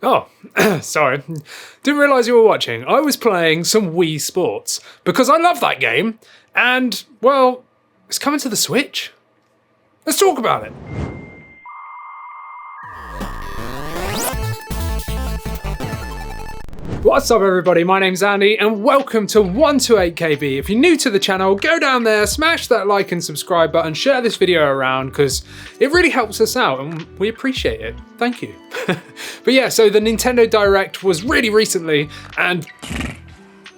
Oh, sorry. Didn't realise you were watching. I was playing some Wii Sports because I love that game and, well, it's coming to the Switch. Let's talk about it. What's up everybody, my name's Andy and welcome to 128KB. If you're new to the channel, go down there, smash that like and subscribe button, share this video around because it really helps us out and we appreciate it. Thank you. But yeah, so the Nintendo Direct was really recently and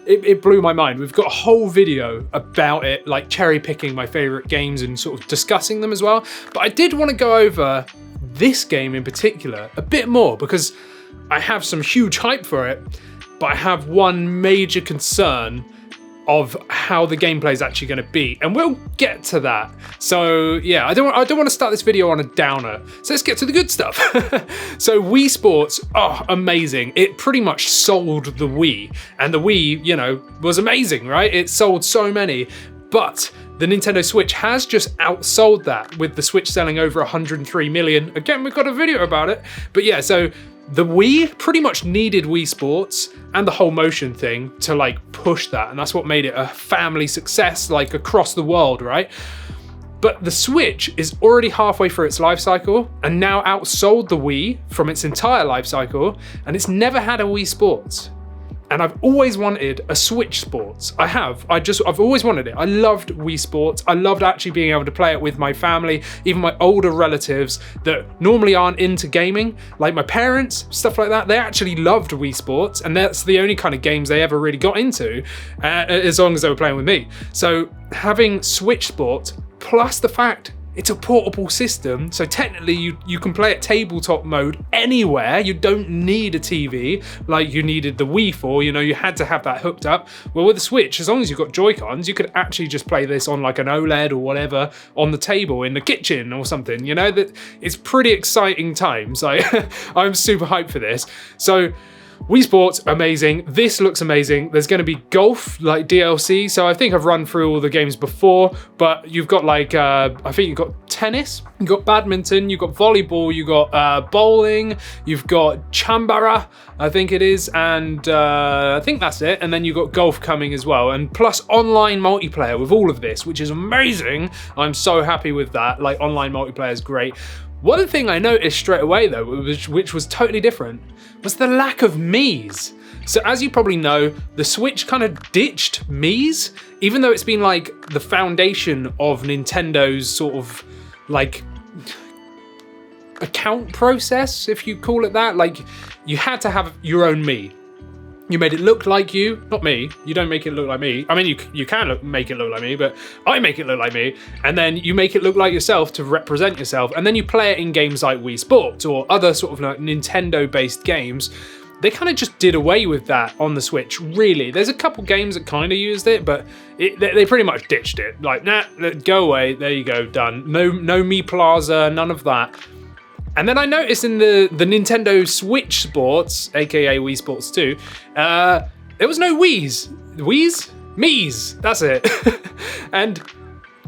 it blew my mind. We've got a whole video about it, like cherry picking my favorite games and sort of discussing them as well. But I did want to go over this game in particular a bit more because I have some huge hype for it, but I have one major concern of how the gameplay is actually going to be, and we'll get to that. So yeah, I don't want to start this video on a downer. So let's get to the good stuff. So Wii Sports, oh, amazing! It pretty much sold the Wii, and the Wii, you know, was amazing, right? It sold so many, but the Nintendo Switch has just outsold that, with the Switch selling over 103 million. Again, we've got a video about it, but yeah, so the Wii pretty much needed Wii Sports and the whole motion thing to like push that, and that's what made it a family success like across the world, right? But the Switch is already halfway through its life cycle and now outsold the Wii from its entire life cycle, and it's never had a Wii Sports. And I've always wanted a Switch Sports. I've always wanted it. I loved Wii Sports. I loved actually being able to play it with my family, even my older relatives that normally aren't into gaming, like my parents, stuff like that. They actually loved Wii Sports, and that's the only kind of games they ever really got into, as long as they were playing with me. So having Switch Sports, plus the fact it's a portable system, so technically you can play at tabletop mode anywhere. You don't need a TV like you needed the Wii for, you know, you had to have that hooked up. Well, with the Switch, as long as you've got Joy-Cons, you could actually just play this on like an OLED or whatever on the table in the kitchen or something, you know, that it's pretty exciting times. Like, I'm super hyped for this. So Wii Sports, amazing. This looks amazing. There's going to be golf, like DLC. So I think I've run through all the games before, but you've got like, I think you've got tennis, you've got badminton, you've got volleyball, you've got bowling, you've got chambara, I think it is, and I think that's it. And then you've got golf coming as well, and plus online multiplayer with all of this, which is amazing. I'm so happy with that. Like, online multiplayer is great. One thing I noticed straight away though, which was totally different, was the lack of Miis. So as you probably know, the Switch kind of ditched Miis, even though it's been like the foundation of Nintendo's sort of like account process, if you call it that. Like, you had to have your own Mii. You made it look like you, not me. You don't make it look like me. I mean, you can make it look like me, but I make it look like me. And then you make it look like yourself to represent yourself. And then you play it in games like Wii Sports or other sort of like Nintendo-based games. They kind of just did away with that on the Switch, really. There's a couple games that kind of used it, but they pretty much ditched it. Like, nah, go away. There you go, done. No Mii Plaza, none of that. And then I noticed in the Nintendo Switch Sports, aka Wii Sports 2, there was no Wii's. Mii's, that's it. And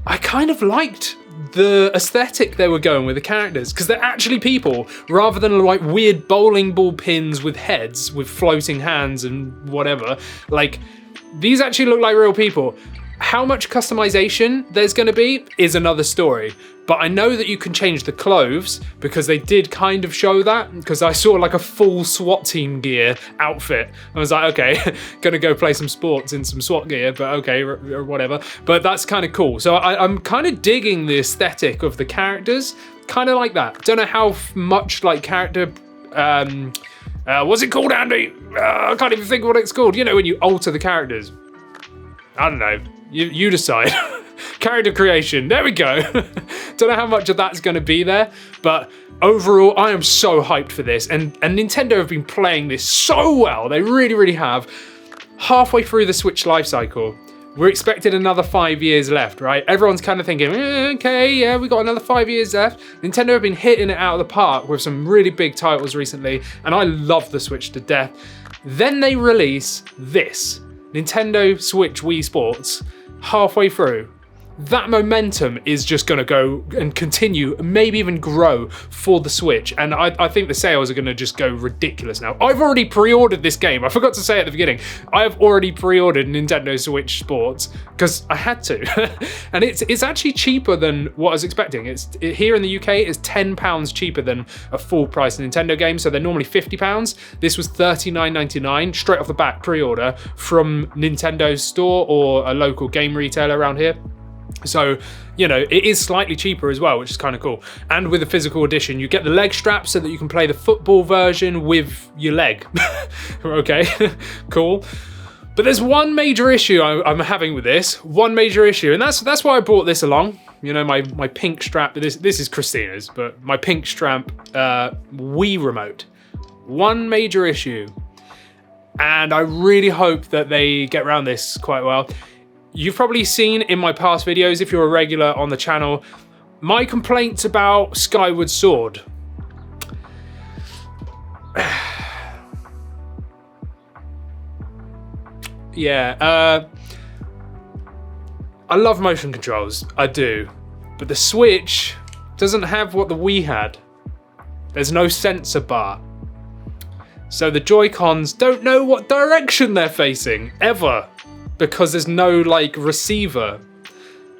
I kind of liked the aesthetic they were going with the characters, because they're actually people, rather than like weird bowling ball pins with heads, with floating hands and whatever. Like, these actually look like real people. How much customization there's going to be is another story, but I know that you can change the clothes, because they did kind of show that, because I saw like a full SWAT team gear outfit. I was like, okay, gonna go play some sports in some SWAT gear, but okay, or whatever. But that's kind of cool. So I'm kind of digging the aesthetic of the characters, kind of like that. Don't know how much like character, what's it called, Andy? I can't even think of what it's called. You know, when you alter the characters. I don't know. You decide. Character creation. There we go. Don't know how much of that's going to be there, but overall, I am so hyped for this. And Nintendo have been playing this so well. They really, really have. Halfway through the Switch life cycle, we're expecting another 5 years left, right? Everyone's kind of thinking, okay, yeah, we got another 5 years left. Nintendo have been hitting it out of the park with some really big titles recently, and I love the Switch to death. Then they release this, Nintendo Switch Wii Sports, halfway through. that momentum is just going to go and continue, maybe even grow for the Switch. And I think the sales are going to just go ridiculous now. I've already pre-ordered this game. I forgot to say at the beginning, I have already pre-ordered Nintendo Switch Sports because I had to. And it's actually cheaper than what I was expecting. Here in the UK, it's £10 cheaper than a full price Nintendo game. So they're normally £50. This was $39.99 straight off the bat pre-order from Nintendo's store or a local game retailer around here. So, you know, it is slightly cheaper as well, which is kind of cool. And with the physical edition, you get the leg strap so that you can play the football version with your leg. Okay, cool. But there's one major issue I'm having with this. One major issue, and that's why I brought this along. You know, my pink strap. This is Christina's, but my pink strap Wii remote. One major issue, and I really hope that they get around this quite well. You've probably seen in my past videos, if you're a regular on the channel, my complaints about Skyward Sword. Yeah, I love motion controls, I do. But the Switch doesn't have what the Wii had. There's no sensor bar. So the Joy-Cons don't know what direction they're facing, ever. Because there's no like receiver.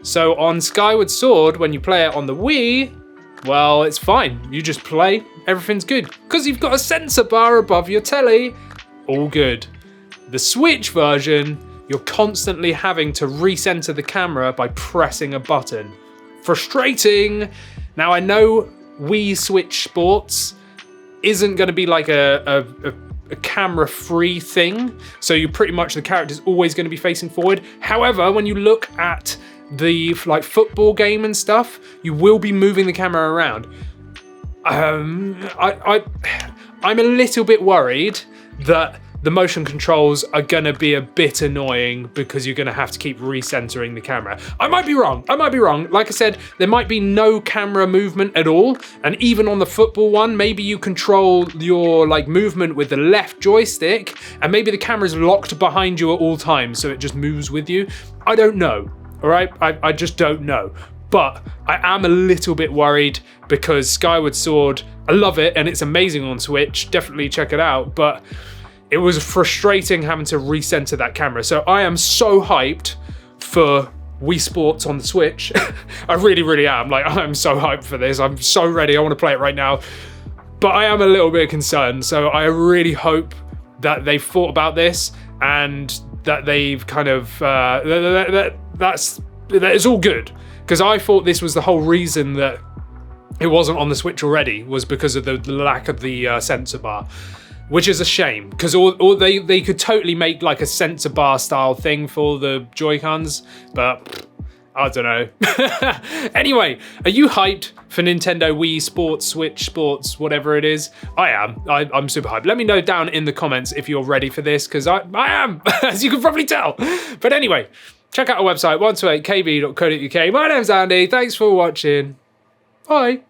So on Skyward Sword, when you play it on the Wii, well, it's fine. You just play, everything's good. Because you've got a sensor bar above your telly, all good. The Switch version, you're constantly having to recenter the camera by pressing a button. Frustrating. Now I know Wii Switch Sports isn't going to be like a camera-free thing, so you pretty much, the character's always going to be facing forward. However, when you look at the like football game and stuff, you will be moving the camera around. I'm a little bit worried that the motion controls are going to be a bit annoying because you're going to have to keep recentering the camera. I might be wrong. Like I said, there might be no camera movement at all. And even on the football one, maybe you control your like movement with the left joystick and maybe the camera's locked behind you at all times, so it just moves with you. I don't know. All right. I just don't know. But I am a little bit worried because Skyward Sword, I love it and it's amazing on Switch. Definitely check it out. But it was frustrating having to recenter that camera. So I am so hyped for Wii Sports on the Switch. I really, really am. Like, I'm so hyped for this. I'm so ready. I want to play it right now. But I am a little bit concerned. So I really hope that they've thought about this and that they've kind of, that it's all good. Because I thought this was the whole reason that it wasn't on the Switch already, was because of the lack of the sensor bar. Which is a shame, because they could totally make like a sensor bar style thing for the Joy-Cons, but I don't know. Anyway, are you hyped for Nintendo Wii Sports, Switch Sports, whatever it is? I am. I'm super hyped. Let me know down in the comments if you're ready for this, because I am, as you can probably tell. But anyway, check out our website, 128kb.co.uk. My name's Andy. Thanks for watching. Bye.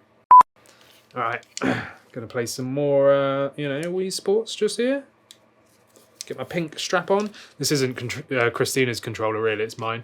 All right. Gonna play some more, Wii Sports just here. Get my pink strap on. This isn't Christina's controller, really, it's mine.